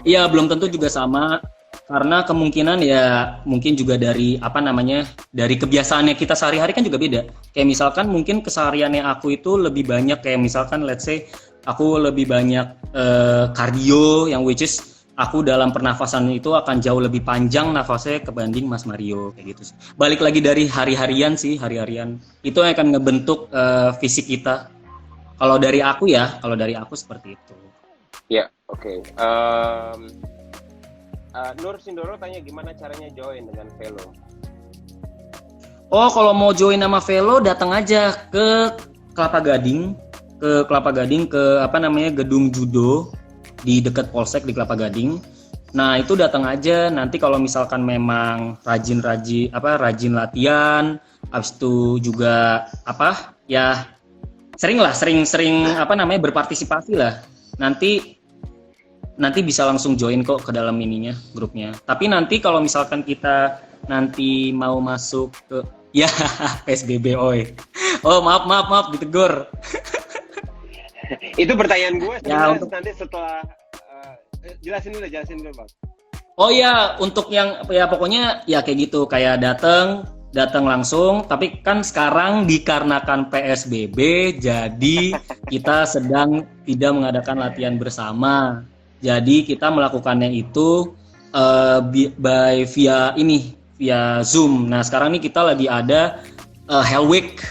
Iya, belum tentu juga sama. Karena kemungkinan ya mungkin juga dari dari kebiasaannya kita sehari-hari kan juga beda. Kayak misalkan mungkin kesehariannya aku itu lebih banyak kayak misalkan let's say aku lebih banyak cardio, yang which is aku dalam pernafasan itu akan jauh lebih panjang nafasnya kebanding Mas Mario kayak gitu. Balik lagi dari hari-harian itu yang akan ngebentuk fisik kita. Kalau dari aku seperti itu. Ya, oke. Nur Sindoro tanya gimana caranya join dengan Velo. Oh, kalau mau join nama Velo datang aja ke Kelapa Gading ke gedung judo di dekat Polsek di Kelapa Gading. Nah, itu datang aja. Nanti kalau misalkan memang rajin latihan, habis itu juga ya sering berpartisipasi lah. Nanti bisa langsung join kok ke dalam ininya, grupnya. Tapi nanti kalau misalkan kita nanti mau masuk ke ya PSBB oi. Oh, maaf ditegur. Itu pertanyaan gue Ya, nanti setelah jelasin dulu Bang. Oh ya, untuk yang ya pokoknya ya kayak gitu, kayak datang langsung. Tapi kan sekarang dikarenakan PSBB, jadi kita sedang tidak mengadakan latihan bersama. Jadi kita melakukannya itu via Zoom. Nah sekarang ini kita lagi ada Hell Week,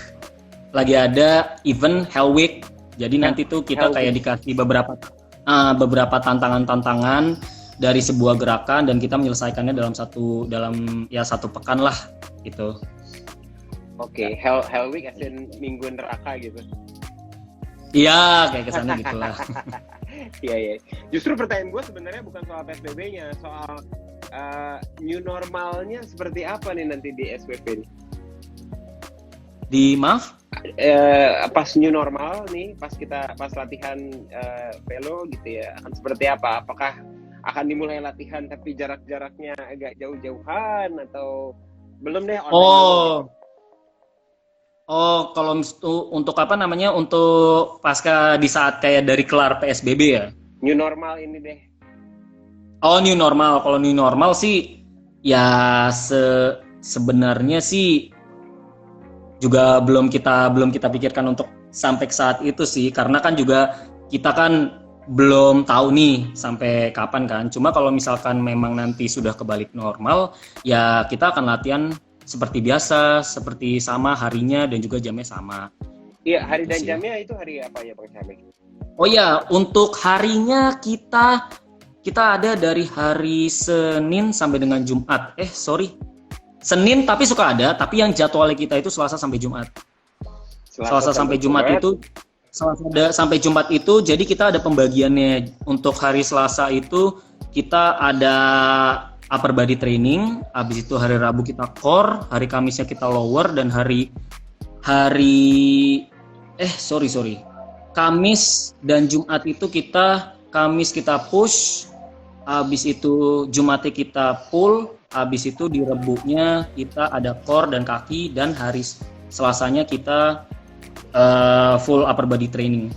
lagi ada event Hell Week. Jadi nanti tuh kita kayak dikasih beberapa tantangan dari sebuah gerakan dan kita menyelesaikannya dalam satu pekan lah gitu. Oke, Hell Week as in minggu neraka gitu. Iya, kayak kesana gitulah. Iya. Justru pertanyaan gue sebenarnya bukan soal PSBB-nya, soal new normalnya seperti apa nih nanti di SWP nih? Pas new normal nih, pas latihan velo gitu ya, akan seperti apa? Apakah akan dimulai latihan tapi jarak-jaraknya agak jauh-jauhan atau belum deh? Kalau untuk untuk pasca di saat kayak dari kelar PSBB ya? New normal ini deh. Oh, new normal. Kalau new normal sih ya sebenarnya sih juga belum kita pikirkan untuk sampai ke saat itu sih, karena kan juga kita kan belum tahu nih sampai kapan kan. Cuma kalau misalkan memang nanti sudah kebalik normal, ya kita akan latihan seperti biasa, seperti sama harinya dan juga jamnya sama. Iya, hari dan jamnya itu hari apa ya Bang Syamik? Oh iya, untuk harinya kita ada dari hari Senin sampai dengan Jumat. Senin tapi suka ada, tapi yang jadwalnya kita itu Selasa sampai Jumat. Selasa sampai Jumat itu jadi kita ada pembagiannya. Untuk hari Selasa itu kita ada upper body training, habis itu hari Rabu kita core, hari Kamisnya kita lower, dan Kamis dan Jumat itu Kamis kita push, habis itu Jumatnya kita pull, habis itu di Rebunya kita ada core dan kaki, dan hari Selasanya kita full upper body training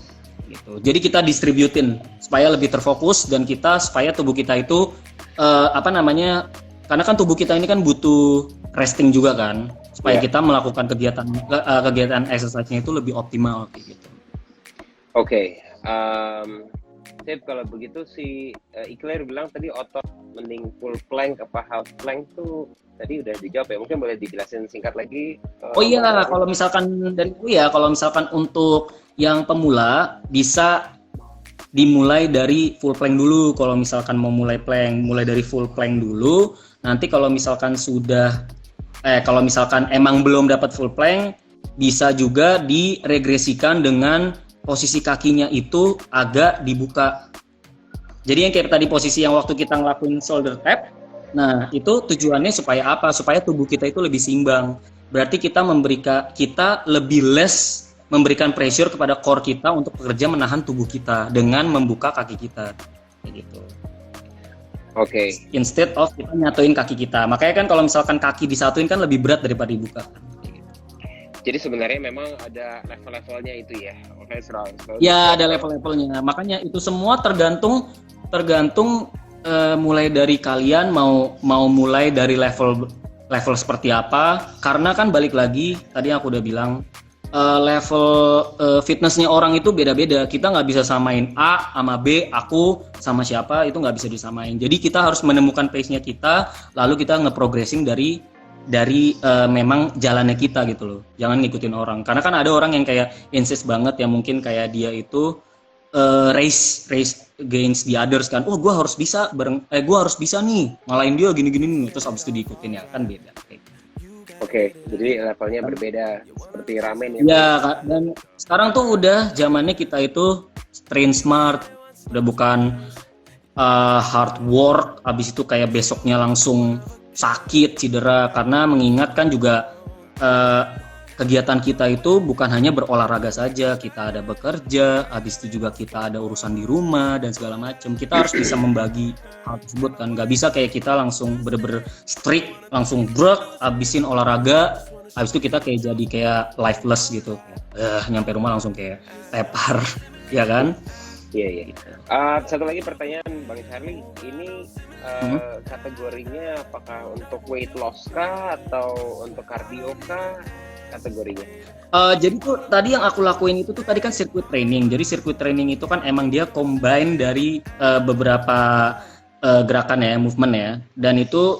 gitu. Jadi kita distributin supaya lebih terfokus dan supaya tubuh kita itu karena kan tubuh kita ini kan butuh resting juga kan, supaya kita melakukan kegiatan exercise-nya itu lebih optimal kayak gitu. Oke. Sip, kalau begitu si Iqler bilang tadi otot mending full plank apa half plank tuh tadi udah dijawab ya. Mungkin boleh dijelasin singkat lagi. Kalau misalkan untuk yang pemula bisa dimulai dari full plank dulu. Kalau misalkan mau mulai dari full plank dulu. Nanti kalau misalkan emang belum dapat full plank, bisa juga diregresikan dengan posisi kakinya itu agak dibuka. Jadi yang kayak tadi posisi yang waktu kita ngelakuin shoulder tap, nah itu tujuannya supaya apa? Supaya tubuh kita itu lebih seimbang. Berarti kita lebih less memberikan pressure kepada core kita untuk bekerja menahan tubuh kita dengan membuka kaki kita, kayak gitu. Oke. Instead of kita nyatuin kaki kita. Makanya kan kalau misalkan kaki disatuin kan lebih berat daripada dibuka. Jadi sebenarnya memang ada level-levelnya itu ya. Oke, ya ada level-levelnya. Makanya itu semua tergantung mulai dari kalian mau mulai dari level seperti apa. Karena kan balik lagi tadi aku udah bilang level fitnessnya orang itu beda-beda. Kita nggak bisa samain A sama B, aku sama siapa itu nggak bisa disamain. Jadi kita harus menemukan pace-nya kita, lalu kita nge-progressing dari memang jalannya kita gitu loh. Jangan ngikutin orang. Karena kan ada orang yang kayak insist banget ya, mungkin kayak dia itu race against the others kan. Oh, gue harus bisa nih ngalahin dia gini-gini, terus abis itu diikutin, ya kan beda. Oke, jadi levelnya berbeda seperti ramen ya. Ya, dan sekarang tuh udah zamannya kita itu train smart, udah bukan hard work, habis itu kayak besoknya langsung sakit, cedera, karena mengingatkan juga kegiatan kita itu bukan hanya berolahraga saja, kita ada bekerja, habis itu juga kita ada urusan di rumah dan segala macam. Kita harus bisa membagi hal tersebut kan, nggak bisa kayak kita langsung bener-bener strict, langsung brek, habisin olahraga, habis itu kita kayak jadi kayak lifeless gitu, nyampe rumah langsung kayak tepar, ya kan? Iya. Satu lagi pertanyaan Bang Charlie, ini kategorinya apakah untuk weight loss kah atau untuk cardio kah kategorinya? Jadi tuh tadi yang aku lakuin itu tuh tadi kan circuit training. Jadi circuit training itu kan emang dia combine dari beberapa gerakan ya, movement ya. Dan itu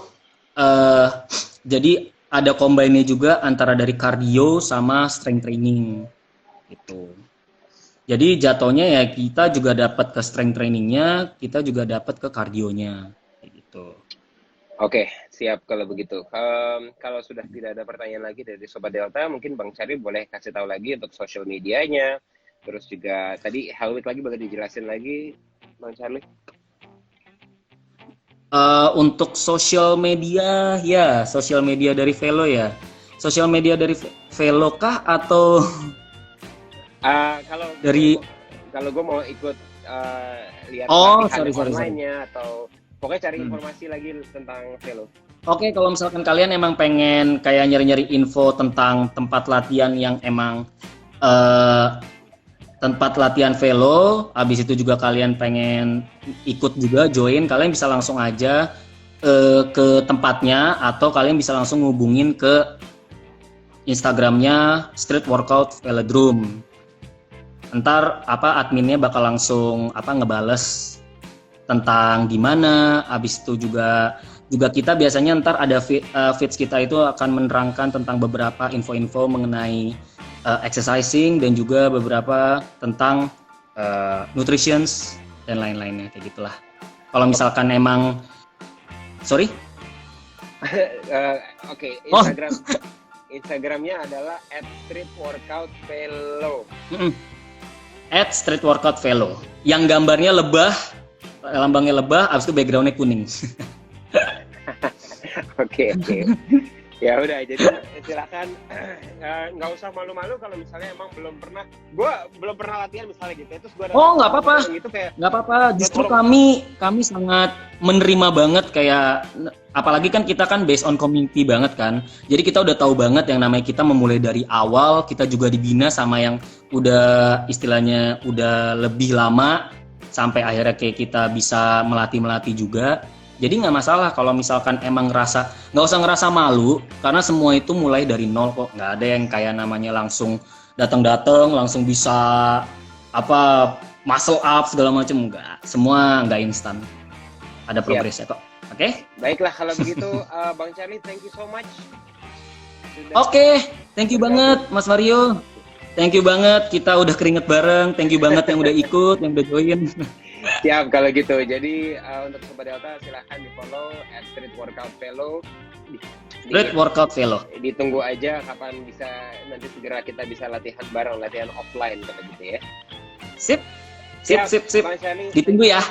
jadi ada combine-nya juga antara dari cardio sama strength training gitu. Jadi jatuhnya ya kita juga dapat ke strength trainingnya, kita juga dapat ke kardionya, gitu. Oke, siap kalau begitu. Kalau sudah tidak ada pertanyaan lagi dari Sobat Delta, mungkin Bang Charlie boleh kasih tahu lagi untuk social medianya. Terus juga tadi Hell Week lagi boleh dijelasin lagi, Bang Charlie? Untuk social media, ya social media dari Velo ya. Social media dari Velo kah atau Kalau dari gue mau ikut lihat sorry. online-nya atau pokoknya cari informasi lagi tentang Velo. Oke, kalau misalkan kalian emang pengen kayak nyari-nyari info tentang tempat latihan yang emang tempat latihan Velo, habis itu juga kalian pengen ikut juga join, kalian bisa langsung aja ke tempatnya atau kalian bisa langsung ngubungin ke Instagramnya Street Workout Velodrome. Ntar adminnya bakal langsung ngebales tentang gimana. Habis itu juga kita biasanya ntar ada feeds kita itu akan menerangkan tentang beberapa info-info mengenai exercising dan juga beberapa tentang nutrition dan lain-lainnya kayak gitulah. Kalau misalkan emang Oke, Instagramnya adalah @streetworkoutvelo. @streetworkoutvelo. Yang gambarnya lebah, lambangnya lebah, abis itu backgroundnya kuning. Oke. Ya udah, jadi silakan nggak usah malu-malu kalau misalnya emang gue belum pernah latihan misalnya gitu. Terus gue nggak apa-apa. Nggak apa-apa. Justru kami sangat menerima banget kayak, apalagi kan kita kan based on community banget kan. Jadi kita udah tahu banget yang namanya kita memulai dari awal, kita juga dibina sama yang udah istilahnya udah lebih lama sampai akhirnya kayak kita bisa melatih juga. Jadi nggak masalah kalau misalkan emang nggak usah ngerasa malu karena semua itu mulai dari nol kok. Nggak ada yang kayak namanya langsung datang langsung bisa muscle up segala macam, enggak. Semua nggak instan. Ada progresnya kok. Oke? Baiklah kalau begitu Bang Charlie, thank you so much. Oke, thank you banget Mas Mario. Thank you banget, kita udah keringet bareng. Thank you banget yang udah ikut, yang udah join. Siap kalau gitu. Jadi untuk Sobat Delta silahkan di follow @streetworkoutvelo. Street Workout Velo. Ditunggu aja kapan bisa nanti segera kita bisa latihan bareng, latihan offline kalau gitu ya. Sip. Bang Charlie, Ditunggu ya.